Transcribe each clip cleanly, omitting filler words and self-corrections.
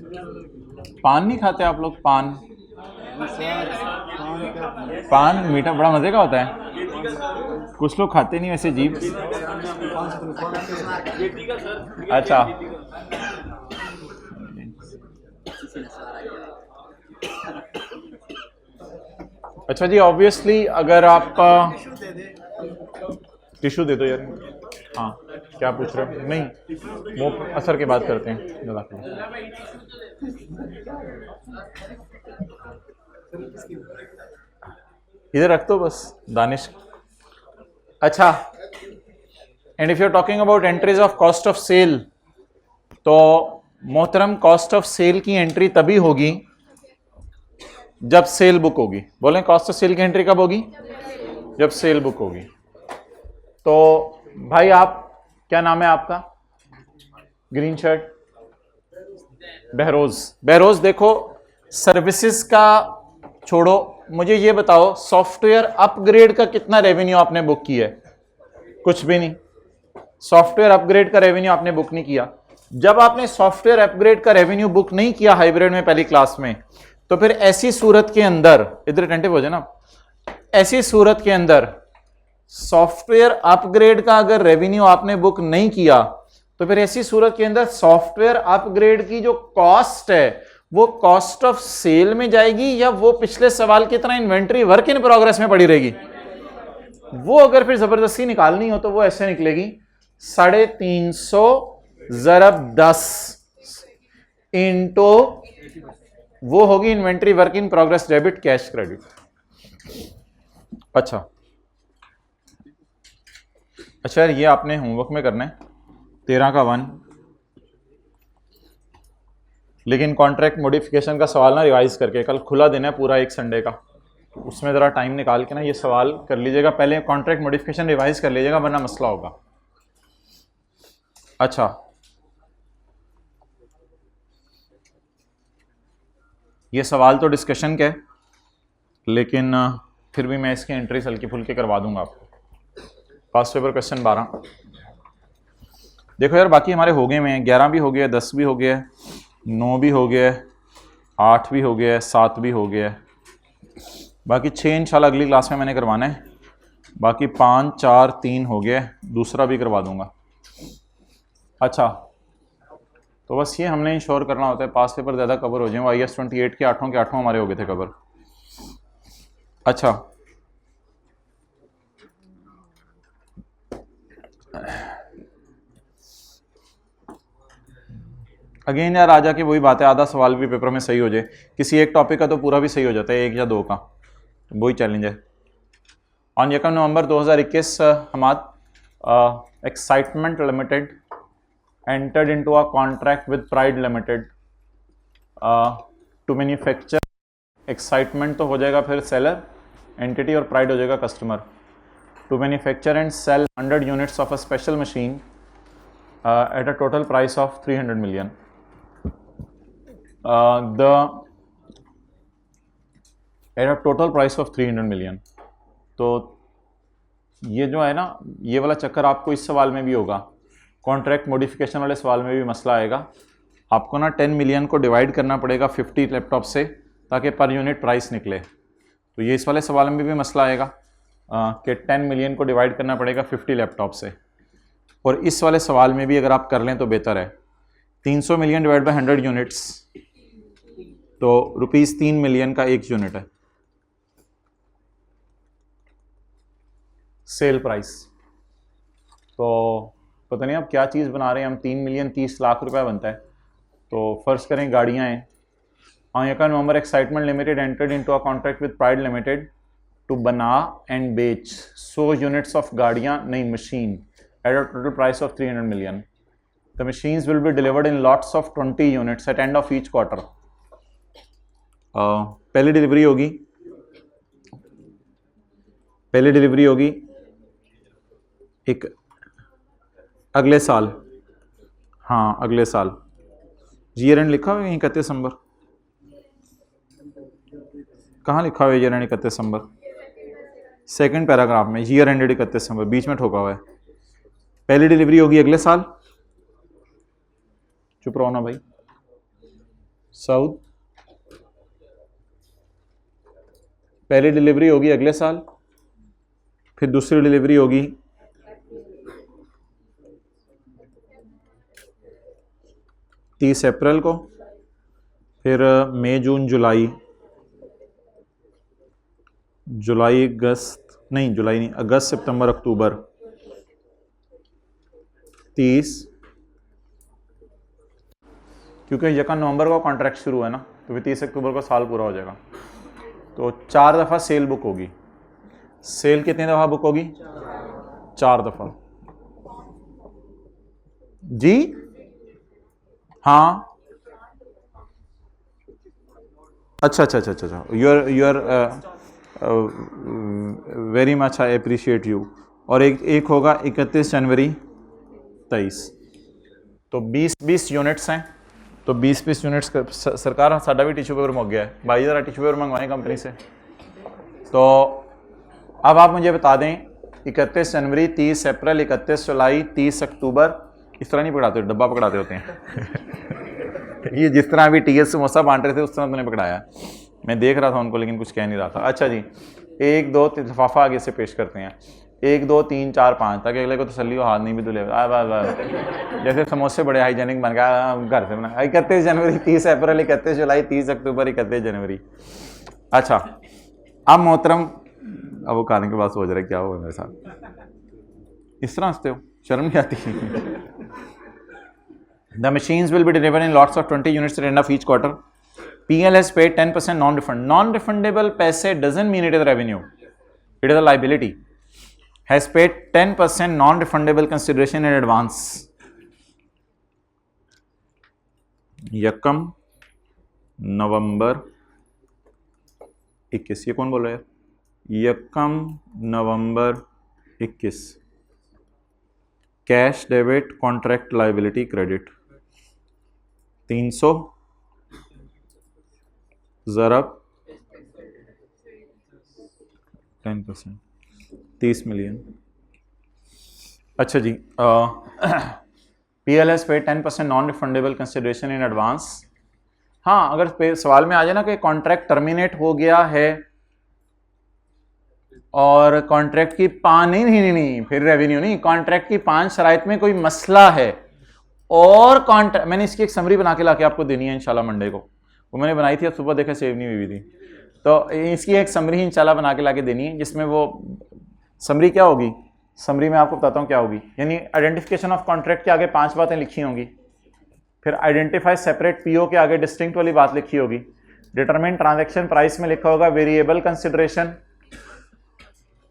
पान नहीं खाते आप लोग? पान, पान मीठा बड़ा मजे का होता है, कुछ लोग खाते नहीं वैसे जीभ। अच्छा, अच्छा जी, ऑब्वियसली अगर आप टिश्यू दे दो यार। हाँ, क्या पूछ रहे हो? नहीं, वो असर के बाद करते हैं। इधर रख दो बस दानिश। अच्छा, and if you are talking about entries of cost of sale, तो मोहतरम कॉस्ट ऑफ सेल की एंट्री तभी होगी जब सेल बुक होगी। बोलें कॉस्ट ऑफ सेल की एंट्री कब होगी? जब सेल बुक होगी। तो भाई आप, क्या नाम है आपका? Green shirt, Behroz. बहरोज देखो, सर्विसेज का छोड़ो, मुझे ये बताओ सॉफ्टवेयर अपग्रेड का कितना रेवेन्यू आपने बुक किया है? कुछ भी नहीं। सॉफ्टवेयर अपग्रेड का रेवेन्यू आपने बुक नहीं किया। जब आपने सॉफ्टवेयर अपग्रेड का रेवेन्यू बुक नहीं किया हाइब्रिड में पहली क्लास में, तो फिर ऐसी सूरत के अंदर, इधर अटेंटिव हो जाए ना, ऐसी सूरत के अंदर सॉफ्टवेयर अपग्रेड का अगर रेवेन्यू आपने बुक नहीं किया, तो फिर ऐसी सूरत के अंदर सॉफ्टवेयर अपग्रेड की जो कॉस्ट है वो कॉस्ट ऑफ सेल में जाएगी, या वो पिछले सवाल की तरह इन्वेंट्री वर्क इन प्रोग्रेस में पड़ी रहेगी? वो अगर फिर जबरदस्ती निकालनी हो तो वो ऐसे निकलेगी, 350 ज़रब 10 इंटू, वो होगी inventory work in progress debit cash credit. अच्छा अच्छा यार, ये आपने होमवर्क में करना है 13 का 1, लेकिन कॉन्ट्रैक्ट मॉडिफिकेशन का सवाल ना रिवाइज करके, कल खुला दिन है पूरा एक संडे का, उसमें ज़रा टाइम निकाल के ना ये सवाल कर लीजिएगा। पहले कॉन्ट्रैक्ट मॉडिफिकेशन रिवाइज कर लीजिएगा वरना मसला होगा। अच्छा, ये सवाल तो डिस्कशन के है, लेकिन फिर भी मैं इसकी एंट्रीज हल्की फुल्की करवा दूंगा आपको। पास्ट पेपर क्वेश्चन 12 देखो यार, बाकी हमारे हो गए हैं, 11 भी हो गया, 10 भी हो गया, 9 भी हो गया, 8 भी हो गया, 7 भी हो गया, बाकी 6 इंशाल्लाह अगली क्लास में मैंने करवाना है। बाकी 5, 4, 3 हो गया, दूसरा भी करवा दूंगा। अच्छा, तो बस ये हमने इंश्योर करना होता है पास पेपर ज़्यादा कवर हो जाए। वो IS 28 के 8 हमारे हो गए थे कवर। अच्छा, अगेन यार आ जाके वही बात है, आधा सवाल भी पेपर में सही हो जाए, किसी एक टॉपिक का तो पूरा भी सही हो जाता है, 1 या 2 का, तो वही चैलेंज है। On 1 November 2021 Hamad excitement limited entered into a contract with Pride Limited to manufacture, excitement तो हो जाएगा फिर सेलर एंटिटी और प्राइड हो जाएगा customer, to manufacture and sell 100 units of a special machine at a total price of 300 million. At a total price of 300 million. तो ये जो है ना, ये वाला चक्कर आपको इस सवाल में भी होगा, कॉन्ट्रैक्ट मॉडिफिकेशन वाले सवाल में भी मसला आएगा। आपको ना 10 मिलियन को डिवाइड करना पड़ेगा 50 लैपटॉप से ताकि पर यूनिट प्राइस निकले। तो ये इस वाले सवाल में भी मसला आएगा कि 10 मिलियन को डिवाइड करना पड़ेगा 50 लैपटॉप से। और इस वाले सवाल में भी अगर आप कर लें तो बेहतर है। 300 मिलियन डिवाइड बाई 100 यूनिट्स, तो ₹3 मिलियन का एक यूनिट है सेल प्राइस। तो पता नहीं आप क्या चीज़ बना रहे हैं हम, 3 मिलियन 30 लाख रुपया बनता है। तो फर्ज करें गाड़ियाँ हैं, on 1 November excitement limited entered into a contract with Pride limited to बना एंड बेच 100 यूनिट्स ऑफ गाड़ियाँ, नई machine at a total price of 300 million. The machines will be delivered in lots of 20 units at end of each quarter. पहली delivery होगी एक अगले साल, हाँ अगले साल। ईयर एंड लिखा हुआ है 31 दिसंबर, कहाँ लिखा हुआ है year and 31 December? Second paragraph में ईयर एंडेड 31 दिसंबर, बीच में ठोका हुआ है। पहली डिलीवरी होगी अगले साल, चुप रहो ना भाई, साउथ, पहली डिलीवरी होगी अगले साल, फिर दूसरी डिलीवरी होगी 30 अप्रैल को, फिर मई जून जुलाई, अगस्त सितंबर अक्टूबर 30, क्योंकि 1 नवंबर को कॉन्ट्रैक्ट शुरू है ना, तो फिर 30 अक्टूबर को साल पूरा हो जाएगा। तो 4 दफ़ा सेल बुक होगी। सेल कितनी दफ़ा बुक होगी? 4 दफ़ा। जी हाँ, अच्छा, you are very much, I appreciate you. और एक होगा 31 जनवरी 23। तो 20 यूनिट्स हैं, तो 20 यूनिट्स सरकार साडा भी टिश्यू पेपर मुक गया है भाई, ज़रा टिश्यू पेपर मंगवाएं कंपनी से। तो अब आप मुझे बता दें 31 जनवरी, 30 अप्रैल, 31 जुलाई, 30 अक्टूबर, इस तरह नहीं पकड़ाते, डब्बा पकड़ाते होते हैं ये जिस तरह अभी टीएस समोसा बांट रहे थे उस तरह तो नहीं पकड़ाया। मैं देख रहा था उनको लेकिन कुछ कह नहीं रहा था। अच्छा जी, 1 2 3 लिफाफा आगे से पेश करते हैं, 1 2 3 4 5, ताकि अगले को तसल्ली हो, हाथ नहीं भी धुले। जैसे समोसे बड़े हाइजेनिक बन गया, घर से बना। 31 जनवरी, 30 अप्रैल, 31 जुलाई, 30 अक्टूबर, 31 जनवरी। अच्छा, अब मोहतरम, अब वो खाने के बाद सोच रहे क्या हुआ मेरे साथ, इस तरह हंसते हो, शर्म नहीं आती? The machines will be delivered in lots of 20 units at the end of each quarter. PL has paid 10% non-refund. Non-refundable पैसे doesn't mean it is revenue. It is a liability. Has paid 10% non-refundable consideration in advance. 1 नवंबर 21, ये कौन बोल रहा है? 1 नवंबर 21, cash debit, contract liability credit 300 ज़रब 10%, 30 million. अच्छा जी, PL has paid 10% non refundable consideration in advance. हाँ, अगर सवाल में आ जाए ना कि कॉन्ट्रैक्ट टर्मिनेट हो गया है और कॉन्ट्रैक्ट की नहीं, फिर रेवेन्यू नहीं, कॉन्ट्रैक्ट की 5 शराइत में कोई मसला है और कॉन्ट्रैक्ट, मैंने इसकी एक समरी बना के लाके आपको देनी है इंशाल्लाह मंडे को, वो मैंने बनाई थी, अब सुबह देखा सेव नहीं हुई थी, तो इसकी एक समरी इंशाल्लाह बना के लाके देनी है, जिसमें वो समरी क्या होगी, समरी में आपको बताता हूँ क्या होगी। यानी आइडेंटिफिकेशन ऑफ कॉन्ट्रैक्ट के आगे 5 बातें लिखी होंगी, फिर आइडेंटिफाई सेपरेट पीओ के आगे डिस्टिंक्ट वाली बात लिखी होगी, डिटरमिन ट्रांजैक्शन प्राइस में लिखा होगा variable consideration,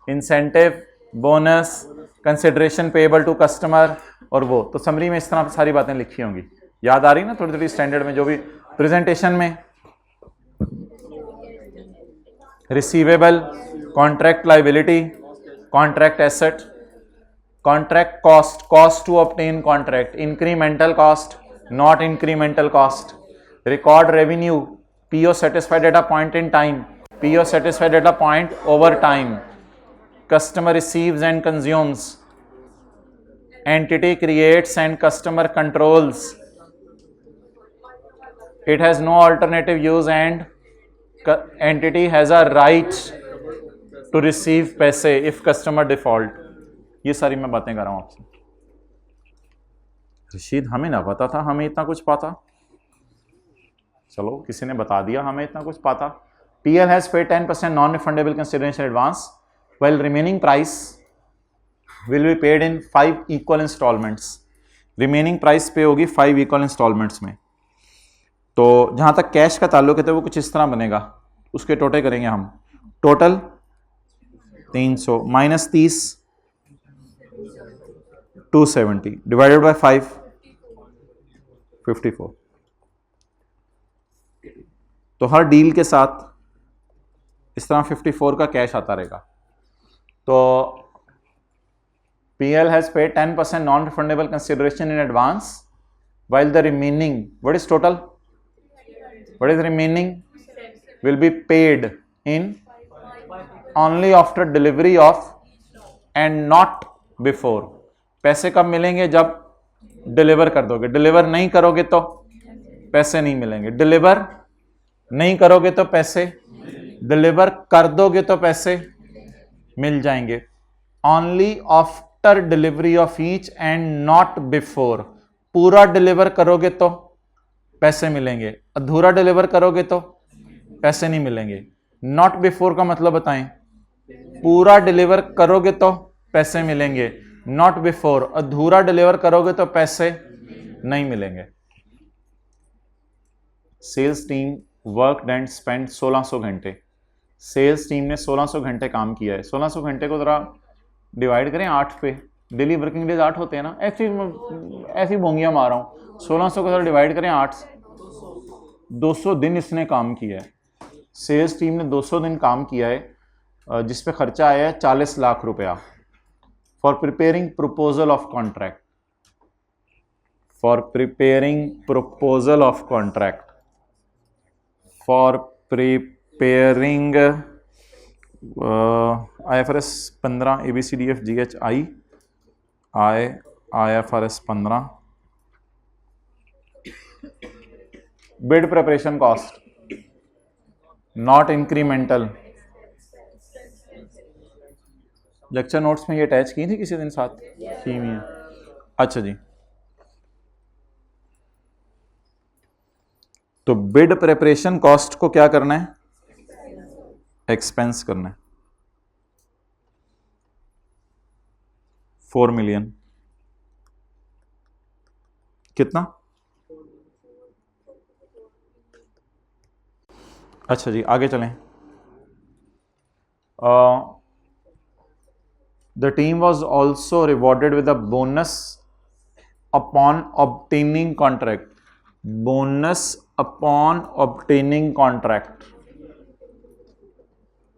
incentive, bonus, consideration payable to customer, और वो तो समरी में इस तरह सारी बातें लिखी होंगी। याद आ रही ना थोड़ी थोड़ी स्टैंडर्ड में, जो भी प्रेजेंटेशन में receivable, contract liability, contract asset, contract cost, cost to obtain contract, incremental cost, not incremental cost, record revenue, PO satisfied at a point in time, PO satisfied at a point over time, customer receives and consumes, entity creates and customer controls, it has no alternative use and entity has a right to receive पैसे if customer default। ये सारी मैं बातें कर रहा हूं आपसे। रशीद, हमें ना पता था हमें इतना कुछ पता, चलो किसी ने बता दिया हमें इतना कुछ पता। PL has paid 10% non-refundable consideration advance while remaining price will be paid in 5 equal installments। remaining price पे होगी 5 equal installments में। तो जहाँ तक कैश का ताल्लुक है तो वो कुछ इस तरह बनेगा, उसके टोटल करेंगे हम, टोटल 300 माइनस 30 270 डिवाइडेड बाय 5 54। तो हर डील के साथ इस तरह 54 का कैश आता रहेगा। तो PL has paid 10% non-refundable consideration in advance, while the remaining, what is total? What is remaining? Will be paid in only after delivery of and not before। पैसे कब मिलेंगे? जब डिलीवर कर दोगे, डिलीवर नहीं करोगे तो पैसे नहीं मिलेंगे। डिलीवर नहीं करोगे तो पैसे, डिलीवर कर दोगे तो पैसे मिल जाएंगे। Only after delivery of each and not before. पूरा डिलीवर करोगे तो पैसे मिलेंगे, अधूरा डिलीवर करोगे तो पैसे नहीं मिलेंगे। नॉट बिफोर का मतलब बताएं। पूरा डिलीवर करोगे तो पैसे मिलेंगे, नॉट बिफोर अधूरा डिलीवर करोगे तो पैसे नहीं मिलेंगे। Sales team work and spend 1600 घंटे। सेल्स टीम ने 1600 घंटे काम किया है। 1600 घंटे को जरा डिवाइड करें 8 पे। डेली वर्किंग डेज 8 होते हैं ना, ऐसी बोंगियां मार रहा हूं। 1600 को जरा डिवाइड करें 8 से। 200 दिन इसने काम किया है। सेल्स टीम ने 200 दिन काम किया है, जिस पे खर्चा आया है 40 लाख रुपया। For preparing proposal of contract, for preparing proposal of contract, for preparing IFRS 15 ABCDFGH IFRS 15 bid preparation cost not incremental. Lecture notes में ये अटैच की थी किसी दिन साथ की हुई है। अच्छा जी, तो बिड प्रिपरेशन कॉस्ट को क्या करना है? एक्सपेंस करना है। 4 मिलियन कितना? अच्छा जी, आगे चलें। The team was also rewarded with a bonus upon obtaining contract. Bonus upon obtaining contract,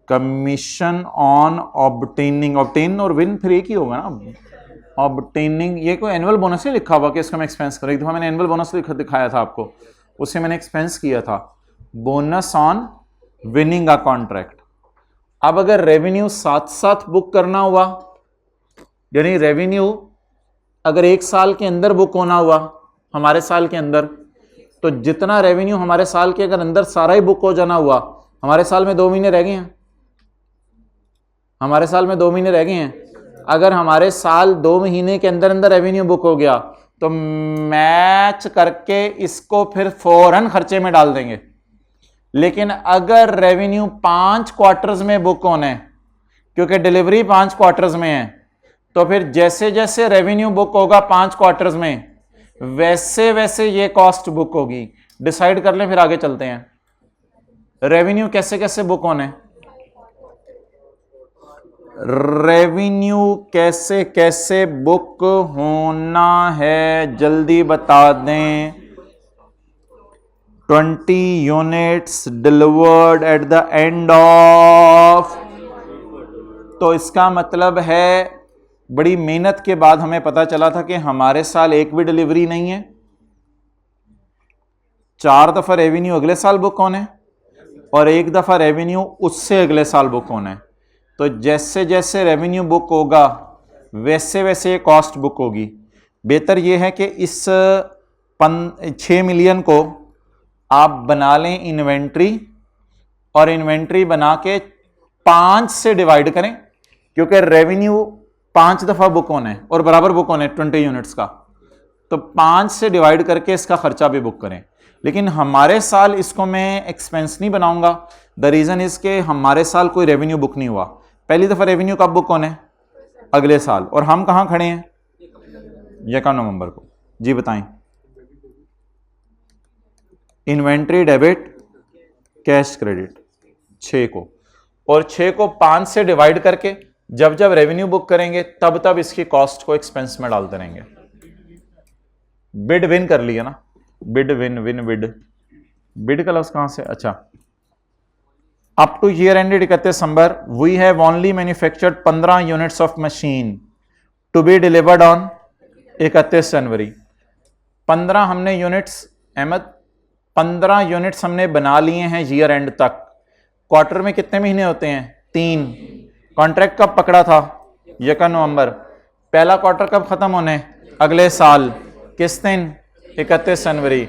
commission on obtaining. Obtain और विन फिर एक ही होगा ना। ऑब्टेनिंग, ये कोई एनुअल बोनस नहीं लिखा हुआ कि इसका मैं एक्सपेंस करूँ। एक दफा मैंने एनुअल बोनस दिखाया था आपको, उससे मैंने एक्सपेंस किया था। Bonus on winning a contract. अब अगर रेवेन्यू साथ साथ बुक करना हुआ, यानी रेवेन्यू अगर 1 साल के अंदर बुक होना हुआ हमारे साल के अंदर, तो जितना रेवेन्यू हमारे साल के अगर अंदर सारा ही बुक हो जाना हुआ, हमारे साल में 2 महीने रह गए हैं, हमारे साल में 2 महीने रह गए हैं। अगर हमारे साल 2 महीने के अंदर अंदर रेवेन्यू बुक हो गया तो मैच करके इसको फिर फौरन खर्चे में डाल देंगे। लेकिन अगर रेवेन्यू 5 क्वार्टर्स में बुक होना है, क्योंकि डिलीवरी 5 क्वार्टर्स में है, तो फिर जैसे जैसे रेवेन्यू बुक होगा 5 क्वार्टर्स में, वैसे वैसे ये कॉस्ट बुक होगी। डिसाइड कर लें, फिर आगे चलते हैं। रेवेन्यू कैसे कैसे बुक होने? रेवेन्यू कैसे कैसे बुक होना है जल्दी बता दें। 20 units delivered at the end of, तो इसका मतलब है बड़ी मेहनत के बाद हमें पता चला था कि हमारे साल एक भी डिलीवरी नहीं है। 4 दफा रेवेन्यू अगले साल बुक होने और 1 दफा रेवेन्यू उससे अगले साल बुक होना है। तो जैसे जैसे रेवेन्यू बुक होगा वैसे वैसे कॉस्ट बुक होगी। बेहतर यह है कि इस 6 मिलियन को आप बना लें इन्वेंट्री, और इन्वेंट्री बना के 5 से डिवाइड करें, क्योंकि रेवेन्यू 5 दफा बुक होना है और बराबर बुक होना है 20 यूनिट्स का, तो 5 से डिवाइड करके इसका खर्चा भी बुक करें। लेकिन हमारे साल इसको मैं एक्सपेंस नहीं बनाऊंगा। द रीजन इज के हमारे साल कोई रेवेन्यू बुक नहीं हुआ। पहली दफा रेवेन्यू कब बुक होना है? अगले साल। और हम कहां खड़े हैं? 1 नवंबर को। जी बताएं। इन्वेंट्री डेबिट, कैश क्रेडिट 6 को, और 6 को 5 से डिवाइड करके जब जब रेवेन्यू बुक करेंगे तब तब इसकी कॉस्ट को एक्सपेंस में डालते रहेंगे। बिड विन कर लिया ना, bid win win bid, bid का लफ्ज कहां से? अच्छा, up to year ended 31 December we have only manufactured 15 units of machine to be delivered on 31 January. 15 हमने यूनिट्स, अहमद 15 यूनिट्स हमने बना लिए हैं ईयर एंड तक। क्वार्टर में कितने महीने होते हैं? 3। कॉन्ट्रैक्ट कब पकड़ा था? 1 नवंबर। पहला क्वार्टर कब खत्म होने? अगले साल। किस दिन? 31 जनवरी।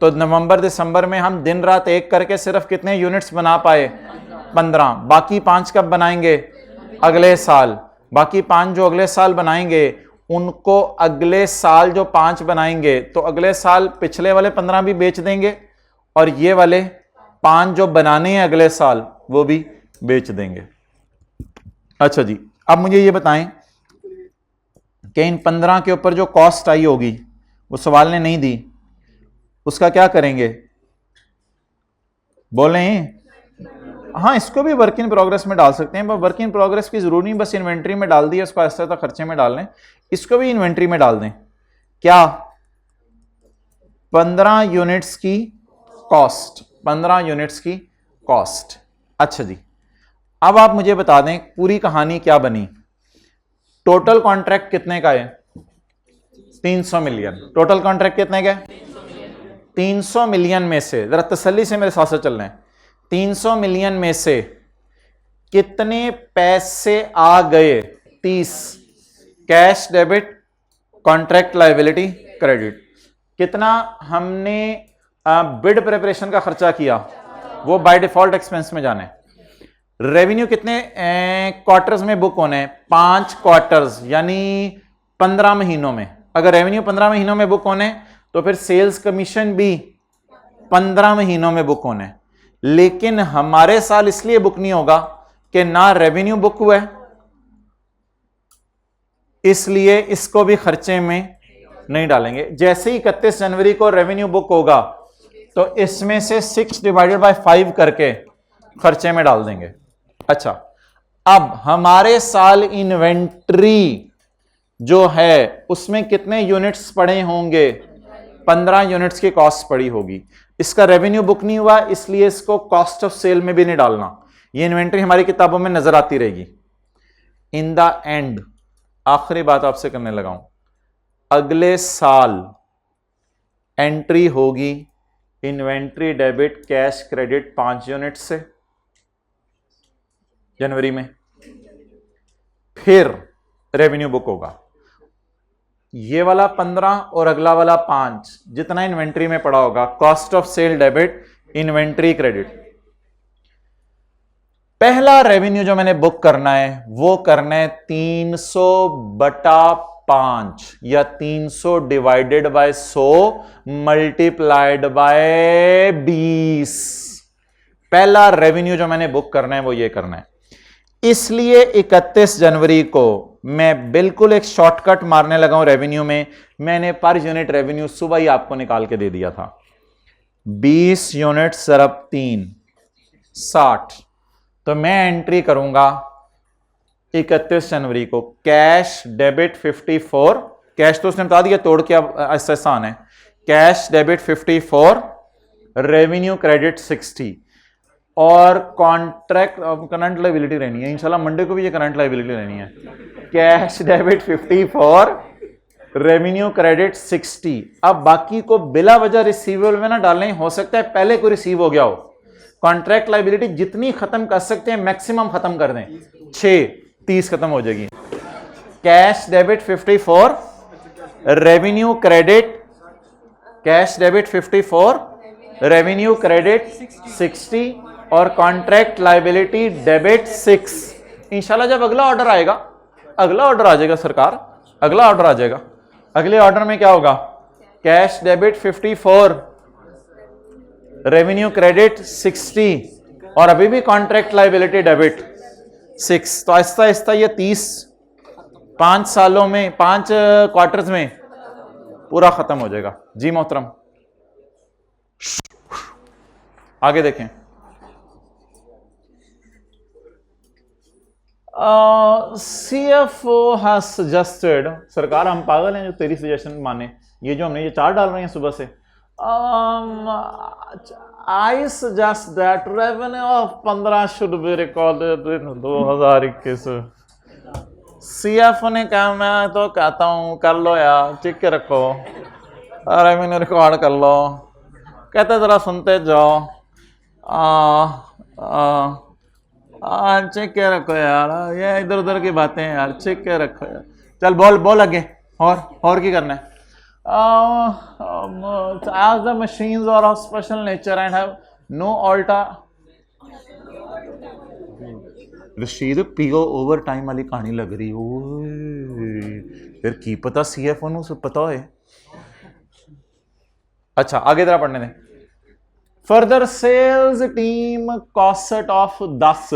तो नवंबर दिसंबर में हम दिन रात एक करके सिर्फ कितने यूनिट्स बना पाए? 15। बाकी 5 कब बनाएंगे? अगले साल। बाकी 5 जो अगले साल बनाएंगे उनको अगले साल जो 5 बनाएंगे तो अगले साल पिछले वाले 15 भी बेच देंगे और ये वाले 5 जो बनाने हैं अगले साल वो भी बेच देंगे। अच्छा जी, अब मुझे ये बताएं कि इन 15 के ऊपर जो कॉस्ट आई होगी वो सवाल ने नहीं दी, उसका क्या करेंगे? बोलें? हाँ, इसको भी वर्क इन प्रोग्रेस में डाल सकते हैं, पर वर्क इन प्रोग्रेस की जरूरी नहीं बस इन्वेंट्री में डाल दिया, उसको ऐसा था खर्चे में डाल लें, इसको भी इन्वेंट्री में डाल दें। क्या? 15 यूनिट्स की कॉस्ट, 15 यूनिट्स की कॉस्ट। अच्छा जी, अब आप मुझे बता दें पूरी कहानी क्या बनी। टोटल कॉन्ट्रैक्ट कितने का है? 300 मिलियन। टोटल कॉन्ट्रैक्ट कितने का है? 300 मिलियन में से, जरा तसल्ली से मेरे साथ साथ चल रहे हैं, 300 मिलियन में से कितने पैसे आ गए? 30। Cash debit, contract liability, credit. कितना हमने बिड प्रिपरेशन का खर्चा किया वो बाय डिफॉल्ट एक्सपेंस में जाने। रेवेन्यू कितने क्वार्टर्स में बुक होने हैं? 5 क्वार्टर्स, यानी 15 महीनों में। अगर रेवेन्यू 15 महीनों में बुक होने तो फिर सेल्स कमीशन भी 15 महीनों में बुक होने। लेकिन हमारे साल इसलिए बुक नहीं होगा कि ना रेवेन्यू बुक हुआ है, इसलिए इसको भी खर्चे में नहीं डालेंगे। जैसे ही 31 जनवरी को रेवेन्यू बुक होगा तो इसमें से 6/5 करके खर्चे में डाल देंगे। अच्छा, अब हमारे साल इन्वेंट्री जो है उसमें कितने यूनिट्स पड़े होंगे? 15 यूनिट्स की कॉस्ट पड़ी होगी। इसका रेवेन्यू बुक नहीं हुआ इसलिए इसको कॉस्ट ऑफ सेल में भी नहीं डालना, ये इन्वेंट्री हमारी किताबों में नजर आती रहेगी। इन द एंड आखिरी बात आपसे करने लगा हूं, अगले साल एंट्री होगी inventory debit cash credit 5 unit से जनवरी में, फिर रेवेन्यू बुक होगा। ये वाला 15 और अगला वाला 5 जितना इन्वेंट्री में पड़ा होगा, cost of sale debit, inventory credit. पहला रेवेन्यू जो मैंने बुक करना है वो करना है 300/5 या 300 डिवाइडेड बाय 100 मल्टीप्लाइड बाय 20। पहला रेवेन्यू जो मैंने बुक करना है वो ये करना है। इसलिए 31 जनवरी को मैं बिल्कुल एक शॉर्टकट मारने लगा हूं रेवेन्यू में। मैंने पर यूनिट रेवेन्यू सुबह ही आपको निकाल के दे दिया था। 20 यूनिट ज़रब 3 60। तो मैं एंट्री करूंगा 31 जनवरी को कैश डेबिट 54, कैश तो उसने बता दिया तोड़ के, अब ऐसा आसान है। कैश डेबिट 54, रेवेन्यू क्रेडिट 60 और कॉन्ट्रैक्ट करंट लायबिलिटी रहनी है। इंशाल्लाह मंडे को भी ये करंट लायबिलिटी रहनी है। Cash debit 54, revenue credit 60। अब बाकी को बिला वजह रिसीवेबल में ना डालें, हो सकता है पहले को रिसीव हो गया हो। कॉन्ट्रैक्ट लायबिलिटी जितनी खत्म कर सकते हैं मैक्सिमम खत्म कर दें, 6-30 खत्म हो जाएगी। Cash debit 54, revenue credit, cash debit 54, revenue credit 60 और कॉन्ट्रैक्ट लायबिलिटी डेबिट 6। इंशाल्लाह जब अगला ऑर्डर आएगा, अगला ऑर्डर आ जाएगा सरकार, अगला ऑर्डर आ जाएगा, अगले ऑर्डर में क्या होगा? कैश डेबिट 54, रेवेन्यू क्रेडिट 60 और अभी भी कॉन्ट्रैक्ट लायबिलिटी डेबिट 6। तो आहिस्ता आहिस्ता ये 30 5 सालों में, 5 क्वार्टर्स में पूरा खत्म हो जाएगा। जी मोहतरम, आगे देखें। CFO has suggested, सरकार हम पागल हैं जो तेरी सजेशन माने, ये जो हमने ये चार्ट डाल रहे हैं सुबह से। I suggest that revenue of 15 should be recorded in 2021। CFO ने कहा, मैं तो कहता हूँ कर लो यार, ठीक के रखो, रेवेन्यू रिकॉर्ड कर लो। कहते जरा सुनते जाओ, चेक के रखो यार, ये इधर उधर की बातें यार, चेक के रखो यार। चल बोल बोल आगे, और क्या करना है? as the machines are of special nature and have no alter Rashid PO over time वाली कहानी लग रही ओए फिर की पता सीएफओ ਨੂੰ पता होए। अच्छा आगे जरा पढ़ने दें। Further sales team cost of 10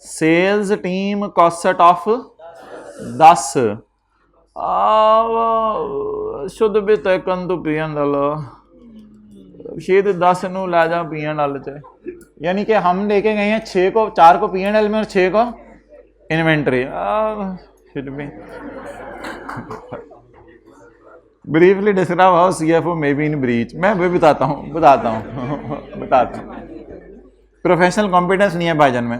sales team cost of 10 शुद्ध भी तैकन तो पियन डाल शेद 10 ਨੂੰ ਲੈ ਜਾ पियन डाल च यानी कि हम लेके गए हैं 6 को 4 को पियन डाल में और 6 को inventory briefly describe how CFO may be in breach. मैं भी बताता हूँ प्रोफेशनल कॉम्पिटेंस नहीं है भाईजान में,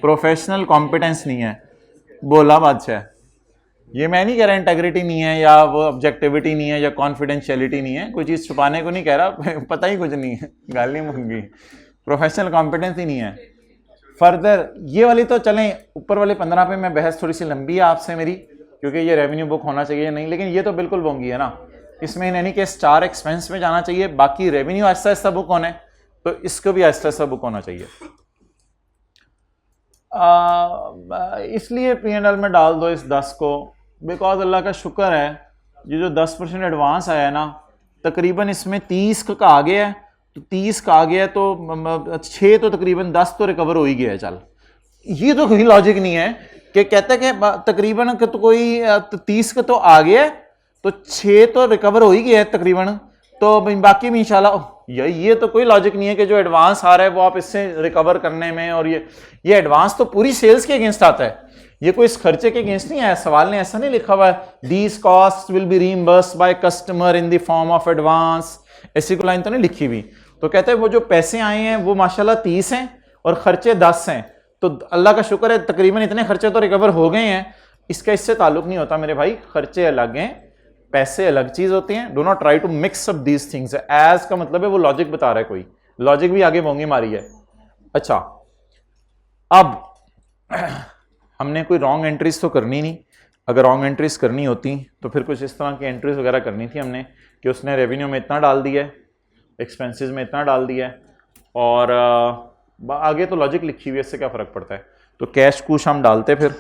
प्रोफेशनल कॉम्पिटेंस नहीं है, बोला बादशाह। ये मैं नहीं कह रहा इंटेग्रिटी नहीं है या वो ऑब्जेक्टिविटी नहीं है या कॉन्फिडेंशियलिटी नहीं है, कोई चीज़ छुपाने को नहीं कह रहा, पता ही कुछ नहीं है, गाल नहीं मुंगी, प्रोफेशनल कॉम्पिटेंस ही नहीं है। फर्दर ये वाली तो चलें, ऊपर वाले 15 पे मैं बहस थोड़ी सी लंबी है आपसे मेरी, क्योंकि ये रेवेन्यू बुक होना चाहिए नहीं, लेकिन ये तो बिल्कुल बोंगी है ना। इसमें इन एनी केस 4 एक्सपेंस में जाना चाहिए, बाकी रेवेन्यू आहिस्ता आहिस्ता बुक होने, तो इसको भी आहिस्ता आहिस्ता बुक होना चाहिए। इसलिए P&L में डाल दो इस 10 को, बिकॉज अल्लाह का शुक्र है ये जो 10% एडवांस आया है ना, तकरीबन इसमें 30 का आ गया है, तो 30 का आ गया है तो 6 तो तकरीबन 10 तो रिकवर हो ही गया है। चल ये तो कोई लॉजिक नहीं है कि कहते कि तकरीबन तो कोई 30 का तो आ गया है तो 6 तो रिकवर हो ही गया है तकरीबन, तो बाकी भी इंशाल्लाह। ये तो कोई लॉजिक नहीं है कि जो एडवांस आ रहा है वो आप इससे रिकवर करने में, और ये एडवांस तो पूरी सेल्स के अगेंस्ट आता है, ये कोई इस खर्चे के अगेंस्ट नहीं है। सवाल ने ऐसा नहीं लिखा हुआ है these cost will be reimbursed by customer in the form of advance, ऐसी कोई लाइन तो नहीं लिखी हुई। तो कहते हैं वो जो पैसे आए हैं वो माशाल्लाह 30 हैं और खर्चे 10 हैं, तो अल्लाह का शुक्र है तकरीबन इतने खर्चे तो रिकवर हो गए हैं। इसका इससे ताल्लुक नहीं होता मेरे भाई, खर्चे अलग हैं, पैसे अलग चीज होती हैं। Do not try to mix up these things. As का मतलब है वो लॉजिक बता रहा है, कोई लॉजिक भी आगे बोंगी मारी है। अच्छा अब हमने कोई रॉन्ग एंट्रीज तो करनी नहीं, अगर रॉन्ग एंट्रीज करनी होती तो फिर कुछ इस तरह की एंट्रीज वगैरह करनी थी हमने कि उसने रेवेन्यू में इतना डाल दिया है, एक्सपेंसेस में इतना डाल दिया है, और आगे तो लॉजिक लिखी हुई है, इससे क्या फ़र्क पड़ता है। तो कैश कुछ हम डालते फिर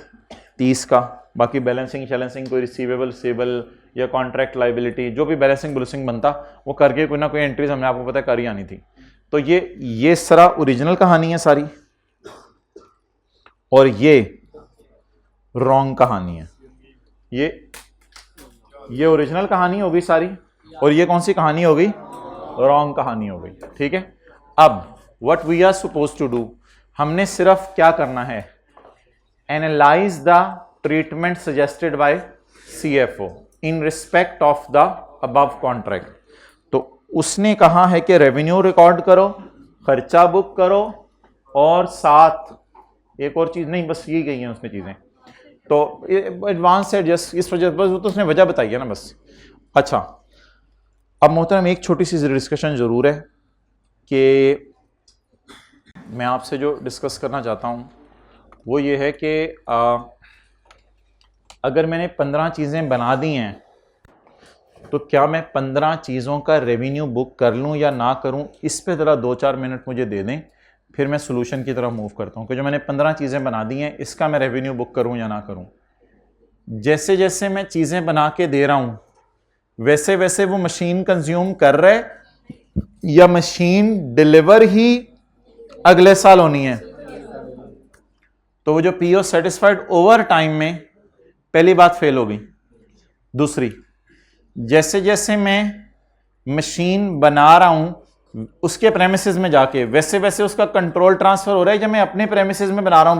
30 का, बाकी बैलेंसिंग शैलेंसिंग कोई रिसीवेबल सेबल या कॉन्ट्रैक्ट लाइबिलिटी जो भी बैलेंसिंग बुलेंसिंग बनता वो करके कोई ना कोई एंट्रीज हमने आपको पता कर ही आनी थी। तो ये सारा ओरिजिनल कहानी है सारी, और ये रॉन्ग कहानी है। ये ओरिजिनल कहानी हो गई सारी, और ये कौन सी कहानी हो गई, रॉन्ग कहानी हो गई। ठीक है, अब what we are suppose to do, हमने सिर्फ क्या करना है, analyse the treatment suggested by CFO in respect of the above contract. तो उसने कहा है कि रेवेन्यू रिकॉर्ड करो, खर्चा बुक करो, और साथ एक और चीज नहीं, बस यही गई है उसने चीजें। तो एडवांस से जस्ट इस वजह, बस वो तो उसने वजह बताई है ना बस। अच्छा अब मोहतरम एक छोटी सी डिस्कशन जरूर है कि मैं आपसे जो डिस्कस करना चाहता हूँ वो ये है कि अगर मैंने 15 चीज़ें बना दी हैं तो क्या मैं 15 चीज़ों का रेवेन्यू बुक कर लूँ या ना करूँ, इस पे ज़रा 2-4 मिनट मुझे दे दें, फिर मैं सोल्यूशन की तरफ मूव करता हूँ कि जो मैंने 15 चीज़ें बना दी हैं इसका मैं रेवेन्यू बुक करूँ या ना करूँ। जैसे जैसे मैं चीज़ें बना के दे रहा हूँ वैसे वैसे वो मशीन कंज्यूम कर रहा है या मशीन डिलीवर ही अगले साल होनी है। तो वो जो पीओ सेटिस्फाइड ओवर टाइम में, पहली बात फेल हो गई। दूसरी, जैसे जैसे मैं मशीन बना रहा हूं उसके प्रेमिसेस में जाके वैसे वैसे उसका कंट्रोल ट्रांसफर हो रहा है। जब मैं अपने प्रेमिसेस में बना रहा हूं,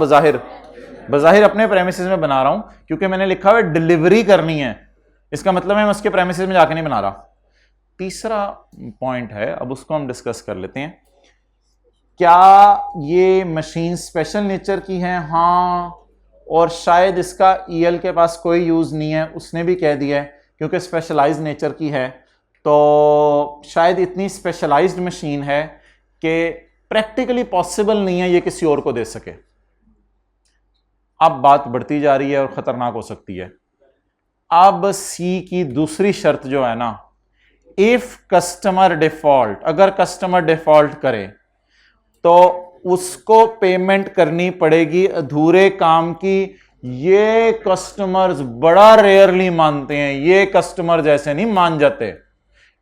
बज़ाहिर अपने प्रेमिसेस में बना रहा हूं क्योंकि मैंने लिखा हुआ है डिलीवरी करनी है, इसका मतलब मैं उसके प्रेमिसेस में जाके नहीं बना रहा। तीसरा पॉइंट है, अब उसको हम डिस्कस कर लेते हैं। क्या ये मशीन स्पेशल नेचर की है? हाँ, और शायद इसका ईएल के पास कोई यूज नहीं है, उसने भी कह दिया है क्योंकि स्पेशलाइज्ड नेचर की है, तो शायद इतनी स्पेशलाइज्ड मशीन है कि प्रैक्टिकली पॉसिबल नहीं है ये किसी और को दे सके। अब बात बढ़ती जा रही है और खतरनाक हो सकती है। अब सी की दूसरी शर्त जो है ना, इफ कस्टमर डिफॉल्ट, अगर कस्टमर डिफॉल्ट करे तो उसको पेमेंट करनी पड़ेगी अधूरे काम की। ये कस्टमर्स बड़ा रेयरली मानते हैं, ये कस्टमर्स ऐसे नहीं मान जाते।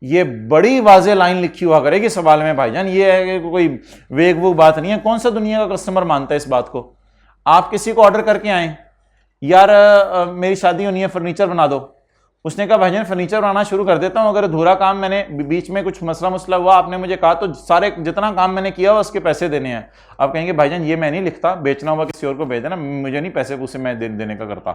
ये बड़ी वाज़ेह लाइन लिखी हुआ करेगी सवाल में भाईजान, ये है कि कोई वेग वो बात नहीं है। कौन सा दुनिया का कस्टमर मानता है इस बात को? आप किसी को ऑर्डर करके आए, यार मेरी शादी होनी है, फर्नीचर बना दो। उसने कहा भाईजान फर्नीचर बनाना शुरू कर देता हूं, अगर अधूरा काम मैंने बीच में कुछ मसला हुआ, आपने मुझे कहा तो सारे जितना काम मैंने किया हुआ उसके पैसे देने हैं। आप कहेंगे भाईजान ये मैं नहीं लिखता, बेचना हुआ किसी और को भेज देना, मुझे नहीं पैसे उसे मैं देने का करता।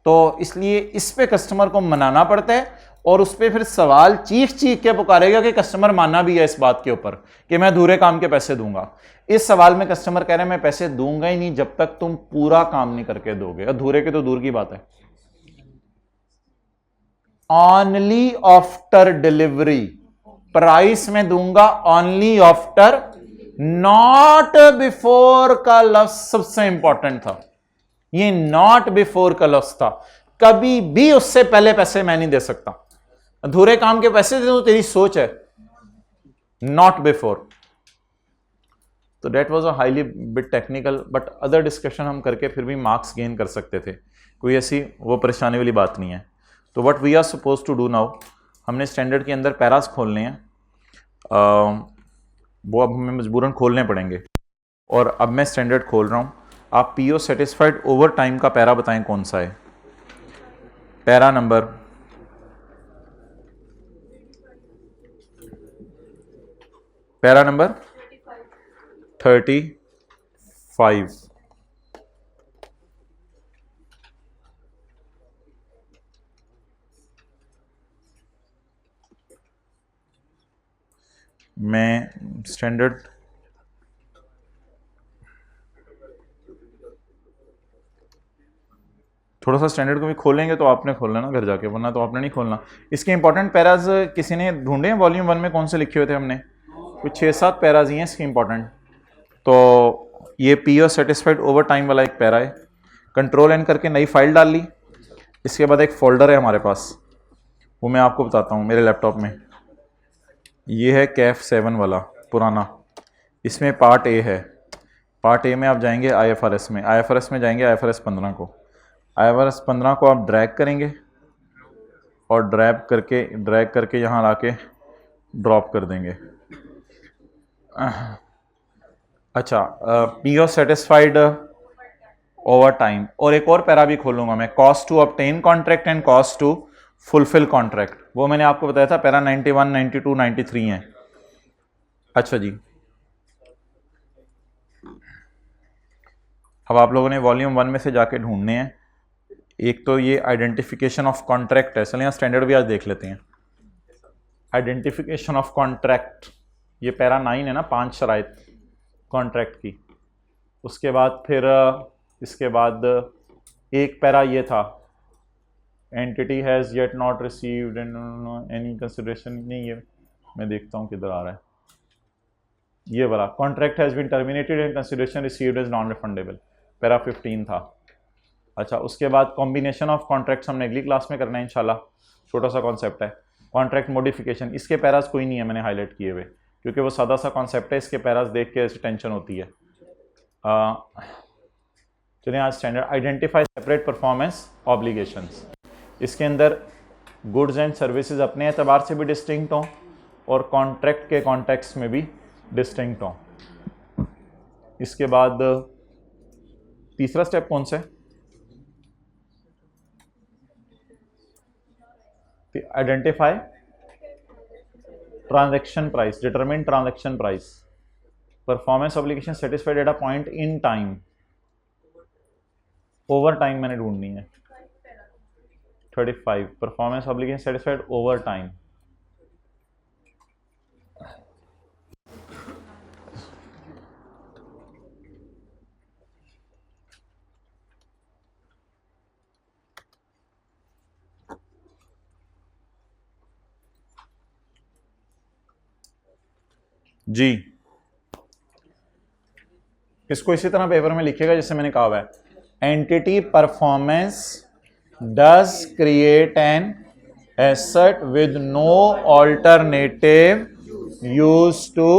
तो इसलिए इस पे कस्टमर को मनाना पड़ता है, और उस पर फिर सवाल चीख चीख के पुकारेगा कि कस्टमर मानना भी है इस बात के ऊपर कि मैं अधूरे काम के पैसे दूंगा। इस सवाल में कस्टमर कह रहे हैं मैं पैसे दूंगा ही नहीं जब तक तुम पूरा काम नहीं करके दोगे। अधूरे के तो दूर की बात है। ऑनली आफ्टर डिलीवरी, प्राइस में दूंगा ऑनली आफ्टर, नॉट बिफोर का लफ्ज सबसे इंपॉर्टेंट था। ये नॉट बिफोर का लफ्ज था, कभी भी उससे पहले पैसे मैं नहीं दे सकता। अधूरे काम के पैसे दे दो तेरी सोच है, नॉट बिफोर। तो that was a highly bit technical, but other discussion हम करके फिर भी मार्क्स गेन कर सकते थे, कोई ऐसी वो परेशानी वाली बात नहीं है। तो what we are suppose to do now, हमने स्टैंडर्ड के अंदर पैरास खोलने हैं, वो अब हमें मजबूरन खोलने पड़ेंगे। और अब मैं स्टैंडर्ड खोल रहा हूँ। आप पीओ सेटिस्फाइड ओवर टाइम का पैरा बताएं कौन सा है। Para number para number 35। मैं स्टैंडर्ड थोड़ा सा स्टैंडर्ड को भी खोलेंगे तो आपने खोलना ना घर जाके, वरना तो आपने नहीं खोलना। इसके इंपॉर्टेंट पैराज किसी ने ढूंढे हैं? वॉल्यूम 1 में कौन से लिखे हुए थे हमने? कुछ 6-7 पैराज ही हैं इसके इंपॉर्टेंट। तो ये पीओ सेटिस्फाइड ओवर टाइम वाला एक पैरा है। कंट्रोल एन करके नई फाइल डाल ली। इसके बाद एक फोल्डर है हमारे पास, वो मैं आपको बताता हूँ मेरे लैपटॉप में। ये है कैफ 7 वाला पुराना, इसमें पार्ट ए है। पार्ट ए में आप जाएंगे IFRS में, IFRS में जाएंगे IFRS 15 को। IFRS 15 को आप ड्रैग करेंगे और ड्रैग करके यहाँ ला के ड्रॉप कर देंगे। अच्छा, पीओ सेटिस्फाइड ओवर टाइम। और एक और पैरा भी खोलूंगा मैं, cost to obtain contract and cost to fulfil contract. वो मैंने आपको बताया था पैरा 91, 92, 93 है। अच्छा जी, अब आप लोगों ने वॉल्यूम 1 में से जाके ढूंढने हैं। एक तो ये आइडेंटिफिकेशन ऑफ कॉन्ट्रैक्ट है, चलिए यहाँ स्टैंडर्ड भी आज देख लेते हैं। आइडेंटिफिकेशन ऑफ कॉन्ट्रैक्ट, ये पैरा 9 है ना, 5 शराइत कॉन्ट्रैक्ट की। उसके बाद फिर इसके बाद एक पैरा ये था, entity has yet not received any consideration. नहीं, ये मैं देखता हूँ किधर आ रहा है। ये वाला contract has been terminated and consideration received is non refundable, para 15 था। अच्छा, उसके बाद कॉम्बिनेशन ऑफ कॉन्ट्रैक्ट्स हमने अगली क्लास में करना है इंशाल्लाह, छोटा सा कॉन्सेप्ट है। कॉन्ट्रैक्ट मॉडिफिकेशन, इसके पैराज कोई नहीं है मैंने हाईलाइट किए हुए, क्योंकि वो सादा सा कॉन्सेप्ट है, इसके पैराज देख के टेंशन होती है। चलिए आज standard identify separate performance obligations. इसके अंदर गुड्स एंड सर्विसेज अपने एतबार से भी डिस्टिंक्ट हों और कॉन्ट्रैक्ट के कॉन्टेक्स्ट में भी डिस्टिंक्ट हों। इसके बाद तीसरा स्टेप कौन सा है? Identify transaction price, determine transaction price. Performance obligation satisfied at a point in time, over time मैंने ढूंढनी है। 35 performance obligation satisfied over time. जी, इसको इसी तरह पेपर में लिखिएगा जैसे मैंने कहा हुआ है। Entity performance does create an asset with no alternative use to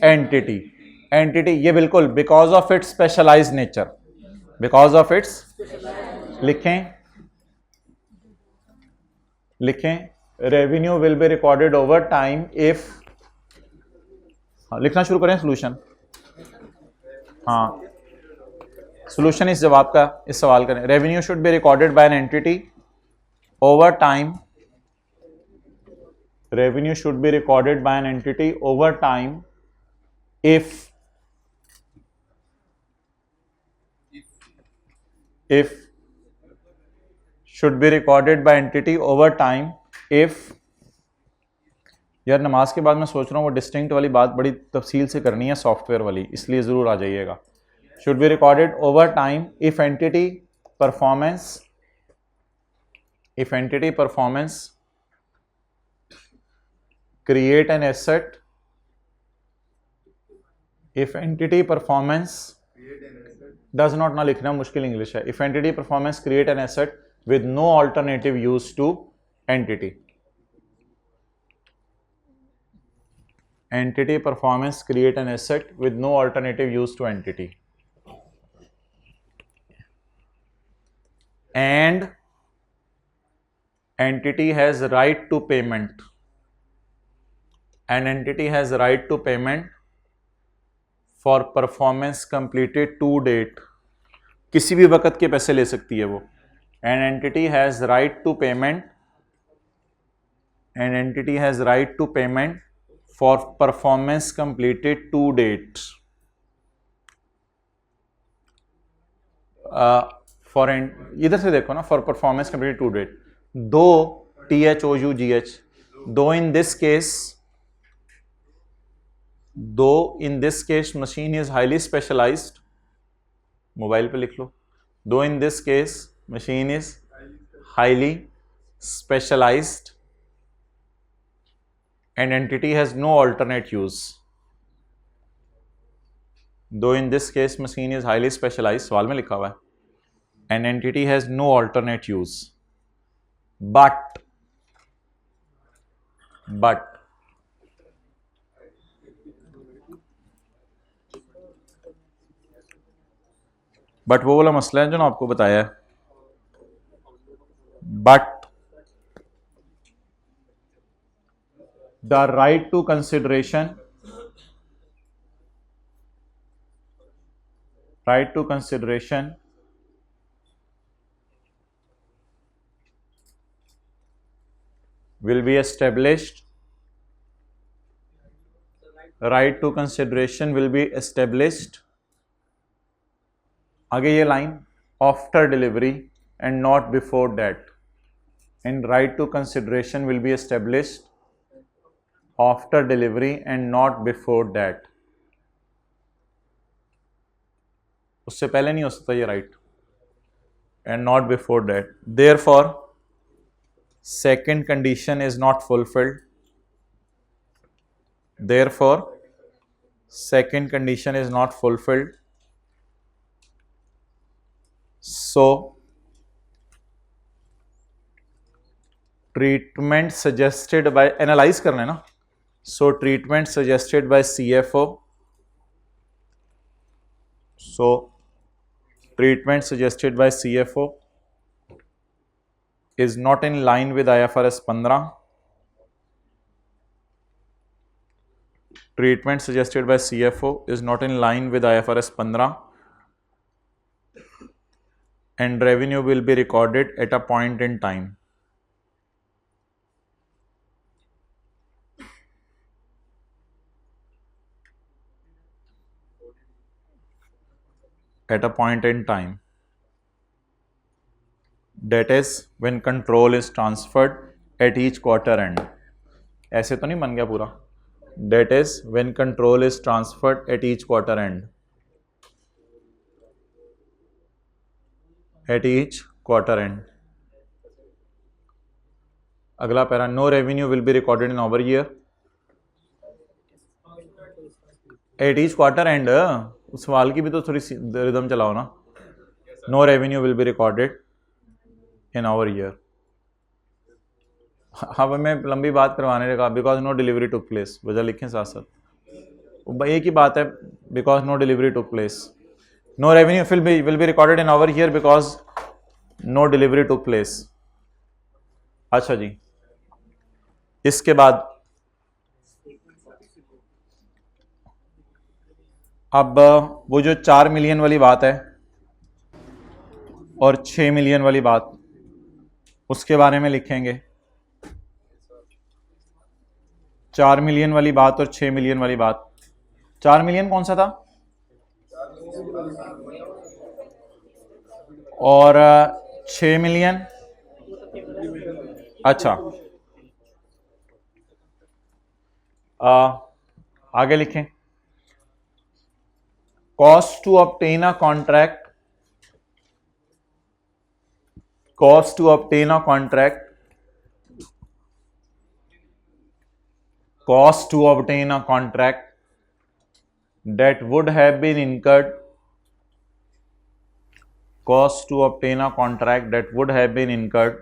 entity. entity ये बिल्कुल because of its specialized nature, because of its, लिखें लिखें revenue will be recorded over time if, लिखना शुरू करें सोल्यूशन। हाँ, सोल्यूशन इस जवाब का, इस सवाल का, revenue should be recorded by an entity over time, revenue should be recorded by an entity over time if should be recorded by entity over time if, यार नमाज के बाद मैं सोच रहा हूँ वो डिस्टिंक्ट वाली बात बड़ी तफसील से करनी है सॉफ्टवेयर वाली, इसलिए ज़रूर आ जाइएगा। Should be recorded over time if entity performance create an asset, if entity performance does not, ना लिखना मुश्किल इंग्लिश है, if entity performance create an asset with no alternative use to entity, entity performance create an asset with no alternative use to entity, and entity has right to payment, an entity has right to payment for performance completed to date, किसी भी वक्त के पैसे ले सकती है वो। An entity has right to payment, an entity has right to payment for performance completed to date, for इधर से देखो ना, for performance completed to date, though THOUGH, though in this case machine is highly specialized, mobile पे लिख लो, though in this case machine is highly specialized and entity has no alternate use, though in this case machine is highly specialized, सवाल में लिखा हुआ है, an entity has no alternate use, but वो वाला मसला है जो ना आपको बताया है, but the right to consideration will be established, right to consideration will be established, आगे ये line, after delivery and not before that, and right to consideration will be established after delivery and not before that, उससे पहले नहीं हो सकता ये right, and not before that, therefore second condition is not fulfilled, therefore second condition is not fulfilled, so treatment suggested by, analyze करना है ना, so treatment suggested by CFO, so treatment suggested by CFO is not in line with IFRS 15, treatment suggested by CFO is not in line with IFRS 15 and revenue will be recorded at a point in time, at a point in time, that is when control is transferred at each quarter end, ऐसे तो नहीं बन गया पूरा, that is when control is transferred at each quarter end, at each quarter end, अगला para, no revenue will be recorded in our year at each quarter end, उस सवाल की भी तो थोड़ी रिदम चलाओ ना, no revenue will be recorded in our year. अब मैं लंबी बात करवाने लगा, because no delivery took place, वजह लिखें साथ साथ, एक ही बात है, because no delivery took place, no revenue will be recorded in our year because no delivery took place. अच्छा जी, इसके बाद अब वो जो 4 मिलियन वाली बात है और 6 मिलियन वाली बात, उसके बारे में लिखेंगे। 4 मिलियन वाली बात और 6 मिलियन वाली बात। 4 मिलियन कौन सा था और 6 मिलियन? अच्छा, आगे लिखें। Cost to obtain a contract, cost to obtain a contract, cost to obtain a contract that would have been incurred, cost to obtain a contract that would have been incurred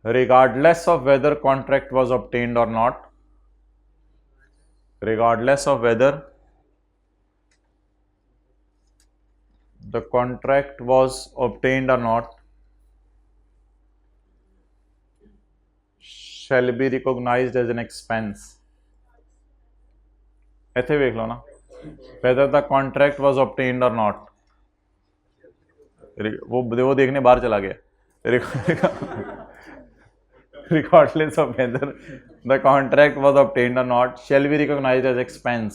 regardless of whether contract was obtained or not, regardless of whether the contract was obtained or not, shall be recognized as an expense। ऐसे देख लो ना, whether the contract was obtained or not, वो देखने बाहर चला गया। regardless of whether the contract was obtained or not shall be recognized as expense।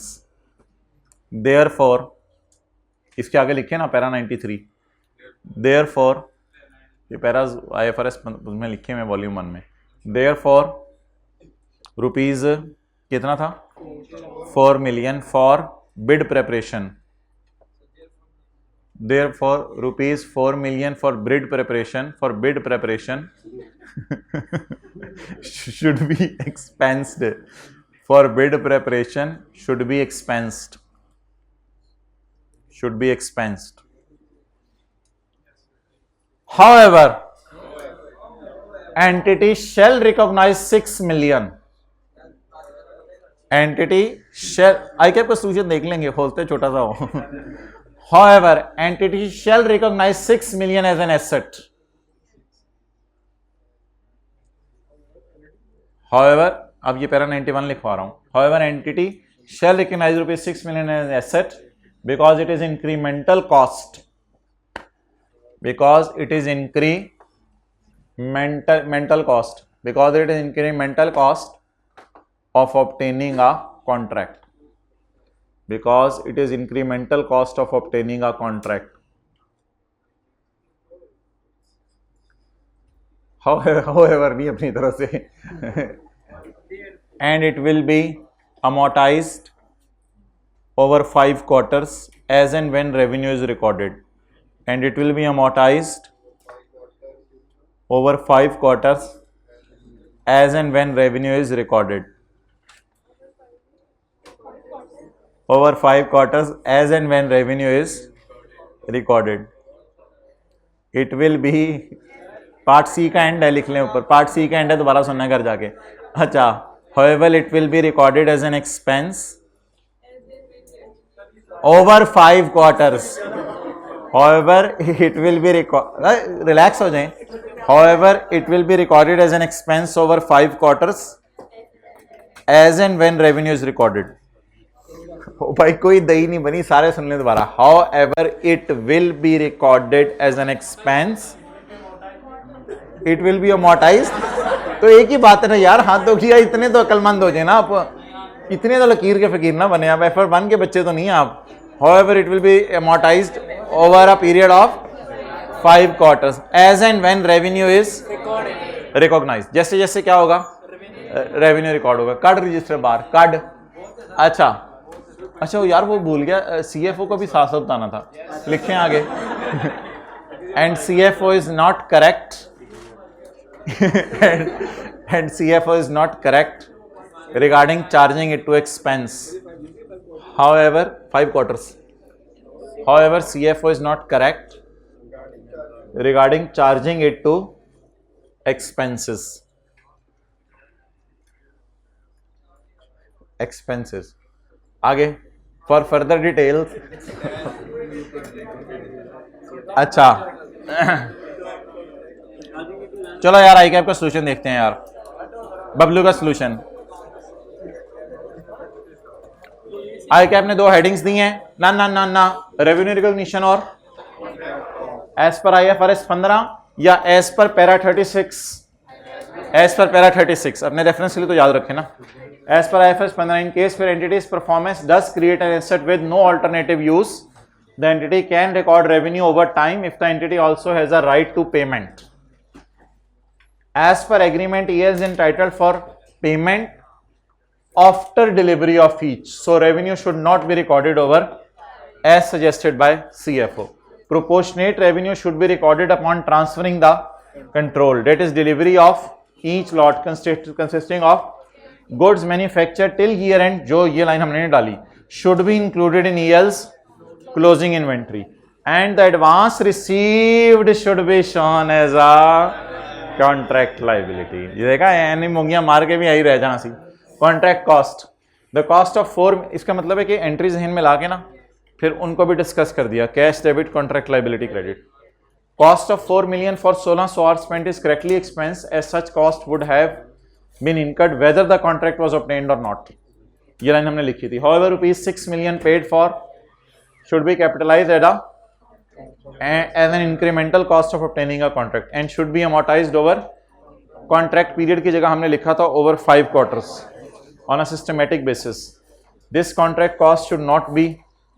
therefore, इसके आगे लिखे ना पैरा 93, therefore, ये पैरा IFRS में लिखे मैं वॉल्यूम 1 में। therefore रुपीज कितना था 4 million for bid preparation, therefore rupees 4 million for bid preparation should be expensed, for bid preparation should be expensed, however entity shall recognize 6 million, entity shall, I cap का solution देख लेंगे, खोलते छोटा सा हो। however entity shall recognize 6 million as an asset, however, अब ये para 91 लिखवा रहा हूं, however entity shall recognize rupees 6 million as an asset because it is incremental cost, because it is incremental cost, because it is incremental cost of obtaining a contract, because it is incremental cost of obtaining a contract, however नहीं अपनी तरफ से, and it will be amortized over 5 quarters as and when revenue is recorded, and it will be amortized over 5 quarters as and when revenue is recorded, over 5 quarters as and when revenue is recorded। it will be, part C का end है, लिख लें ऊपर, part C का end है, दोबारा सुनना घर जाके। अच्छा, however it will be recorded as an expense over 5 quarters, however it will be relax हो जाएं, however it will be recorded as an expense over 5 quarters as and when revenue is recorded। भाई कोई दही नहीं बनी, सारे सुन लें दोबारा। however it will be recorded as an expense, it will be amortized, तो एक ही बात है ना यार, हाथ तो किया, इतने तो अक्लमंद हो जाए ना आप, इतने तो लकीर के फकीर ना बने आप, F1 के बच्चे तो नहीं हैं आप। however it will be amortized over a period of 5 quarters as and when revenue is recognized। जैसे जैसे क्या होगा, रेवेन्यू रिकॉर्ड होगा। कड रजिस्टर बार, कड, अच्छा यार वो भूल गया, CFO को भी साथ साथ बताना था, लिखें आगे। And CFO is not correct, and CFO is not correct regarding charging it to expense, however 5 quarters, However, CFO is not correct regarding charging it to expenses. Expenses. आगे for further details. अच्छा चलो यार आई cap का solution देखते हैं यार, बबलू का solution. आई cap ने दो हेडिंग्स दी हैं, ना ना ना ना रेवेन्यू रिकॉग्निशन और एज पर IFRS 15 या as per para 36। As per para 36 अपने रेफरेंस के लिए तो याद रखें ना। As per IFRS 15 in case फिर entities performance does create an asset with no alternative use, the entity can record revenue over time if the entity also has a right to payment. As per agreement, he is entitled for payment after delivery of each. So revenue should not be recorded over as suggested by CFO. Proportionate revenue should be recorded upon transferring the control. That is delivery of each lot consisting of goods manufactured till year end. जो ये line हमने नहीं डाली, should be included in EL's closing inventory. And the advance received should be shown as a contract liability. ये देखा यानी मुंगियां मार के भी यही रह जाना सी। Contract cost, the cost of 4, इसका मतलब है कि एंट्री जहन में लाके ना फिर उनको भी डिस्कस कर दिया, cash debit contract liability credit. Cost of 4 million for 1600 hours spent is correctly expensed as such cost would have been incurred whether the contract was obtained or not। ये लाइन हमने लिखी थी। However, rupees 6 million paid for should be capitalized as an incremental cost of obtaining a contract and should be amortized over contract period की जगह हमने लिखा था over 5 quarters on a systematic basis. This contract cost should not be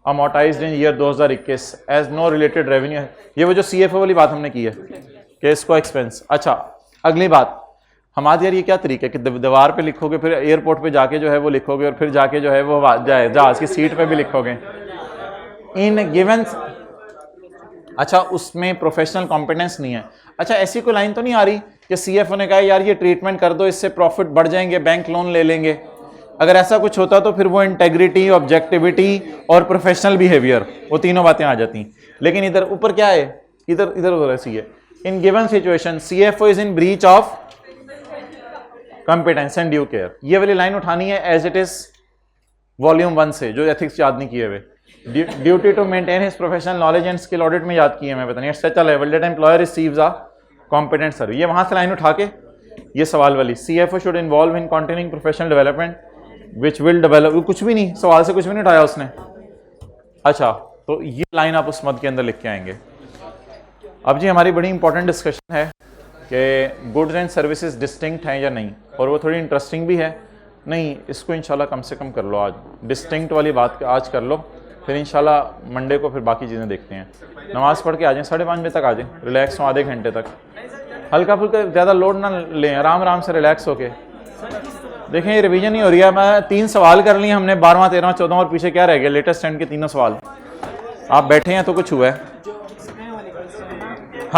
amortized in year 2021 as no related revenue है। ये वो जो CFO वाली बात हमने की है कि इसको एक्सपेंस। अच्छा अगली बात, हमारे यार ये क्या तरीका है कि दीवार पे लिखोगे फिर एयरपोर्ट पे जाके जो है वो लिखोगे और फिर जाके जो है वो जहाज की सीट पे भी लिखोगे इन गिवन। अच्छा उसमें प्रोफेशनल कॉम्पिटेंस नहीं है। अच्छा ऐसी कोई लाइन तो नहीं आ रही कि CFO ने कहा यार ये ट्रीटमेंट कर दो, इससे प्रॉफिट बढ़ जाएंगे, बैंक लोन ले लेंगे। अगर ऐसा कुछ होता तो फिर वो इंटेग्रिटी, ऑब्जेक्टिविटी और प्रोफेशनल बिहेवियर, वो तीनों बातें आ जाती। लेकिन इधर ऊपर क्या है, इधर इधर ऐसी है। In given situation CFO is in breach of competence and due care. ये वाली लाइन उठानी है एज इट इज वॉल्यूम 1 से, जो एथिक्स याद नहीं किए हुए। Duty to maintain his professional knowledge and skill audit में याद किए मैं पता नहीं। At such a level that employer receives a competent service. ये वहां से लाइन उठा के ये सवाल वाली CFO should involve in continuing professional development which will develop, कुछ भी नहीं, सवाल से कुछ भी नहीं उठाया उसने। अच्छा तो ये लाइन आप उस मद के अंदर लिख के आएंगे। अब जी हमारी बड़ी इंपॉर्टेंट डिस्कशन है कि गुड्स एंड सर्विसेज डिस्टिंक्ट हैं या नहीं, और वो थोड़ी इंटरेस्टिंग भी है। नहीं इसको इंशाल्लाह कम से कम कर लो आज, डिस्टिंक्ट वाली बात आज कर लो, फिर इंशाल्लाह मंडे को फिर बाकी चीज़ें देखते हैं। नमाज़ पढ़ के आ जाएं, 5:30 बजे तक आ जाएं, रिलैक्स हो आधे घंटे तक, हल्का फुल्का ज़्यादा लोड ना लें, आराम आराम से रिलैक्स होके देखें। ये रिवीजन नहीं हो रही है। मैं 3 सवाल कर लिए हमने, 12वां 13वां 14वां और पीछे क्या रह गया, लेटेस्ट एंड के तीनों सवाल। आप बैठे हैं तो कुछ हुआ है।